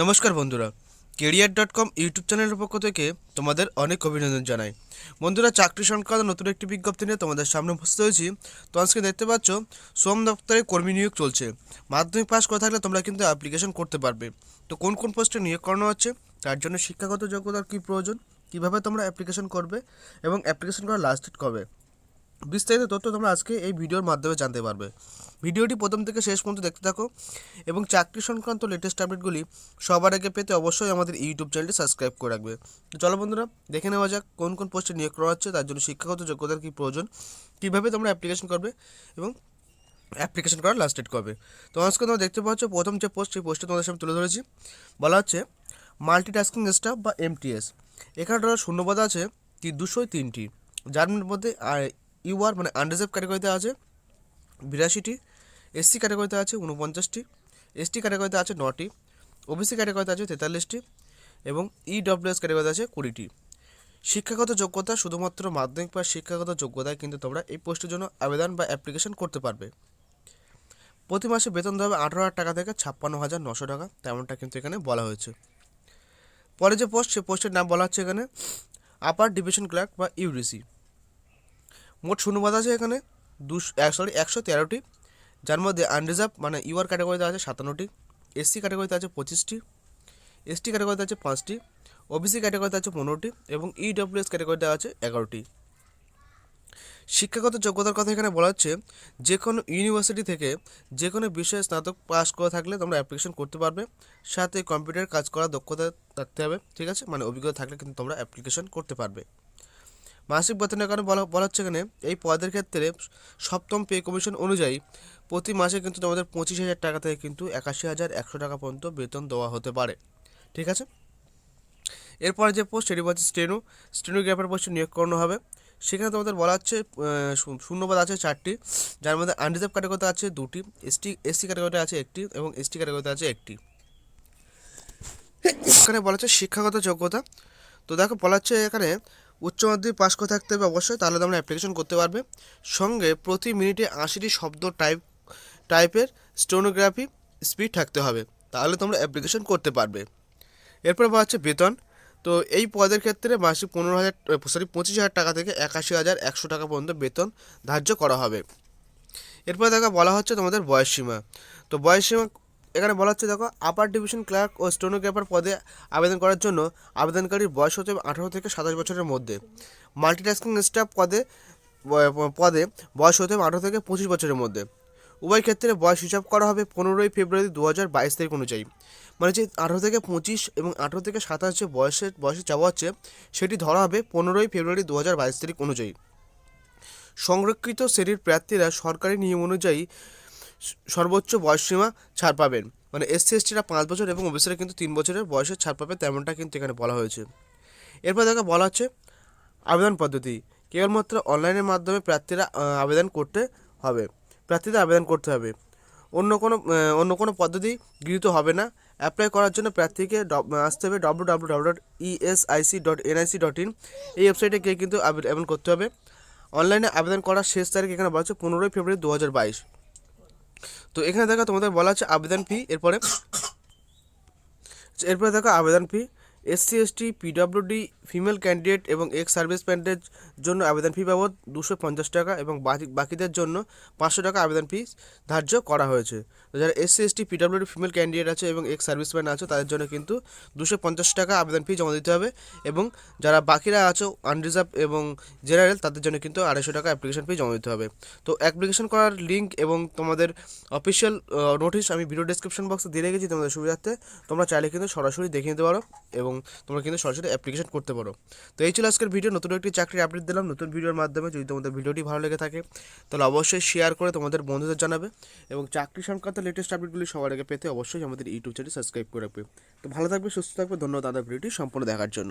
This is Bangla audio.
নমস্কার বন্ধুরা, career.com ইউটিউব চ্যানেলের পক্ষ থেকে তোমাদের অনেক অভিনন্দন জানাই। বন্ধুরা, চাকরি সংক্রান্ত নতুন একটি বিজ্ঞপ্তি নিয়ে তোমাদের সামনে উপস্থিত হয়েছি। তো আজকে দেখতে পাচ্ছ, শ্রম দপ্তরে কর্মী নিয়োগ চলছে। মাধ্যমিক পাস করা থাকলে তোমরা কিন্তু অ্যাপ্লিকেশন করতে পারবে। তো কোন কোন পোস্টে নিয়োগ করানো হচ্ছে, তার জন্য শিক্ষাগত যোগ্যতার কী প্রয়োজন, কীভাবে তোমরা অ্যাপ্লিকেশন করবে এবং অ্যাপ্লিকেশন করার লাস্ট ডেট কবে, বিস্তারিত তথ্য তোমরা আজকে এই ভিডিওর মাধ্যমে জানতে পারবে। ভিডিওটি প্রথম থেকে শেষ পর্যন্ত দেখতে থাকো এবং চাকরি সংক্রান্ত লেটেস্ট আপডেটগুলি সবার আগে পেতে অবশ্যই আমাদের ইউটিউব চ্যানেলটি সাবস্ক্রাইব করে রাখবে। তো চলো বন্ধুরা, দেখে নেওয়া যাক কোন কোন পোস্টে নিয়োগ করা হচ্ছে, তার জন্য শিক্ষাগত যোগ্যতার কী প্রয়োজন, কীভাবে তোমরা অ্যাপ্লিকেশন করবে এবং অ্যাপ্লিকেশন করার লাস্ট ডেট কবে। তো আজকে তোমরা দেখতে পাচ্ছ প্রথম যে পোস্ট, সেই পোস্টে তোমাদের সামনে তুলে ধরেছি। বলা হচ্ছে মাল্টিটাস্কিং স্টাফ বা MTS। এখানে শূন্যপদ আছে 203টি, যার মধ্যে UR মানে আনরিজার্ভ ক্যাটাগরিতে আছে 82টি, SC ক্যাটাগরিতে আছে 49টি, ST ক্যাটাগরিতে আছে 9টি, OBC ক্যাটাগরিতে আছে 43টি এবং EWS ক্যাটাগরিতে আছে 20টি। শিক্ষাগত যোগ্যতা শুধুমাত্র মাধ্যমিক পাস শিক্ষাগত যোগ্যতায় কিন্তু তোমরা এই পোস্টের জন্য আবেদন বা অ্যাপ্লিকেশন করতে পারবে। প্রতি মাসে বেতন দেওয়া হবে 18,000 টাকা থেকে 56,900 টাকা, তেমনটা কিন্তু এখানে বলা হয়েছে। পরে যে পোস্ট, সে পোস্টের নাম বলা হচ্ছে এখানে আপার ডিভিশন ক্লার্ক বা UDC। মোট শূন্যপদ আছে এখানে 113টি, যার মধ্যে আনরিজার্ভ মানে UR ক্যাটাগরিতে আছে 57টি, SC ক্যাটাগরিতে আছে 25টি, ST ক্যাটাগরিতে আছে 5টি, OBC ক্যাটাগরিতে আছে 15টি এবং EWS ক্যাটাগরিতে আছে 11টি। শিক্ষাগত যোগ্যতার কথা এখানে বলা হচ্ছে যে কোনো ইউনিভার্সিটি থেকে যে কোনো বিষয়ে স্নাতক পাস করে থাকলে তোমরা অ্যাপ্লিকেশন করতে পারবে। সাথে কম্পিউটার কাজ করার দক্ষতা থাকতে হবে, ঠিক আছে, মানে অভিজ্ঞতা থাকলে কিন্তু তোমরা অ্যাপ্লিকেশন করতে পারবে। মাসিক বেতনের কারণে বলা হচ্ছে এখানে এই পদের ক্ষেত্রে সপ্তম পে কমিশন অনুযায়ী প্রতি মাসে কিন্তু তোমাদের 25,000 টাকা থেকে কিন্তু 81,100 টাকা পর্যন্ত বেতন দেওয়া হতে পারে, ঠিক আছে। এরপরে যে পোস্ট, সেটি হচ্ছে স্টেনোগ্রাফার পোস্টে নিয়োগ করানো হবে। সেখানে তোমাদের বলা হচ্ছে শূন্যপদ আছে 4টি, যার মধ্যে আনরিজার্ভ ক্যাটাগরিতে আছে 2টি, SC ক্যাটাগরিতে আছে 1টি এবং ST ক্যাটাগরিতে আছে 1টি। এখানে বলা হচ্ছে শিক্ষাগত যোগ্যতা। তো দেখো বলা হচ্ছে এখানে উচ্চ মাধ্যমিক পাস করে থাকতে হবে অবশ্যই, তাহলে তোমরা অ্যাপ্লিকেশন করতে পারবে। সঙ্গে প্রতি মিনিটে 80টি শব্দ টাইপের স্টেনোগ্রাফি স্পিড থাকতে হবে, তাহলে তোমরা অ্যাপ্লিকেশন করতে পারবে। এরপর বলা হচ্ছে বেতন। তো এই পদের ক্ষেত্রে মাসিক 25,000 টাকা থেকে 81,100 টাকা পর্যন্ত বেতন ধার্য করা হবে। এরপর দেখো বলা হচ্ছে তোমাদের বয়সসীমা। তো বয়সসীমা এখানে বলা হচ্ছে, দেখো আপার ডিভিশন ক্লার্ক ও স্টেনোগ্রাফার পদে আবেদন করার জন্য আবেদনকারীর বয়স হতে 18 থেকে 27 বছরের মধ্যে। মাল্টিটাস্কিং স্টাফ পদে বয়স হতে 18 থেকে 25 বছরের মধ্যে। উভয় ক্ষেত্রে বয়স হিসাব করা হবে 15 ফেব্রুয়ারি 2022 তারিখ অনুযায়ী। মানে যে 18 থেকে 25 এবং 18 থেকে 27 যে বয়সে চাওয়া হচ্ছে, সেটি ধরা হবে 15 ফেব্রুয়ারি 2022 তারিখ অনুযায়ী। সংরক্ষিত শ্রেণীর প্রার্থীরা সরকারি নিয়ম অনুযায়ী সর্বোচ্চ বয়সসীমা ছাড় পাবেন, মানে SC STরা 5 বছর এবং OBCরা কিন্তু 3 বছরের বয়সের ছাড় পাবে, তেমনটা কিন্তু এখানে বলা হয়েছে। এরপর দেখো বলা হচ্ছে আবেদন পদ্ধতি। কেবলমাত্র অনলাইনের মাধ্যমে প্রার্থীদের আবেদন করতে হবে। অন্য কোনো পদ্ধতি গৃহীত হবে না। অ্যাপ্লাই করার জন্য প্রার্থীকে আসতে হবে www.esic.nic.in এই ওয়েবসাইটে গিয়ে কিন্তু আবেদন করতে হবে। অনলাইনে আবেদন করার শেষ তারিখ এখানে বলা হচ্ছে 15 ফেব্রুয়ারি 2022। তো এখানে দেখো তোমাদের বলা হচ্ছে আবেদন ফি। এরপরে দেখো আবেদন ফি। SC ST PWD female candidate এবং এক্স সার্ভিসম্যানদের জন্য আবেদন ফি বাবদ 250 টাকা এবং বাকিদের জন্য 500 টাকা আবেদন ফি ধার্য করা হয়েছে। তো যারা SC ST PWD female candidate আছে এবং এক্স সার্ভিসম্যান আছে, তাদের জন্য কিন্তু 250 টাকা আবেদন ফি জমা দিতে হবে এবং যারা বাকিরা আছো আনরিজার্ভ এবং জেনারেল, তাদের জন্য কিন্তু 250 টাকা অ্যাপ্লিকেশন ফি জমা দিতে হবে। তো অ্যাপ্লিকেশন করার লিঙ্ক এবং তোমাদের অফিসিয়াল নোটিশ আমি ভিডিও ডেসক্রিপশন বক্সে দিয়ে রেখেছি, তোমাদের সুবিধার্থে তোমরা চাইলে কিন্তু সরাসরি দেখে নিতে পারো এবং তোমরা কিন্তু সরাসরি অ্যাপ্লিকেশন করতে পারো। তো এই ছিল আজকের ভিডিও, নতুন একটি চাকরির আপডেট দিলাম নতুন ভিডিওর মাধ্যমে। যদি তোমাদের ভিডিওটি ভালো লেগে থাকে তাহলে অবশ্যই শেয়ার করে তোমাদের বন্ধুদের জানাবে এবং চাকরি সংক্রান্ত লেটেস্ট আপডেটগুলি সবার আগে পেতে অবশ্যই আমাদের ইউটিউব চ্যানেল সাবস্ক্রাইব করে রাখবে। তো ভালো থাকবে, সুস্থ থাকবে, ধন্যবাদ দাদা ভিডিওটি সম্পূর্ণ দেখার জন্য।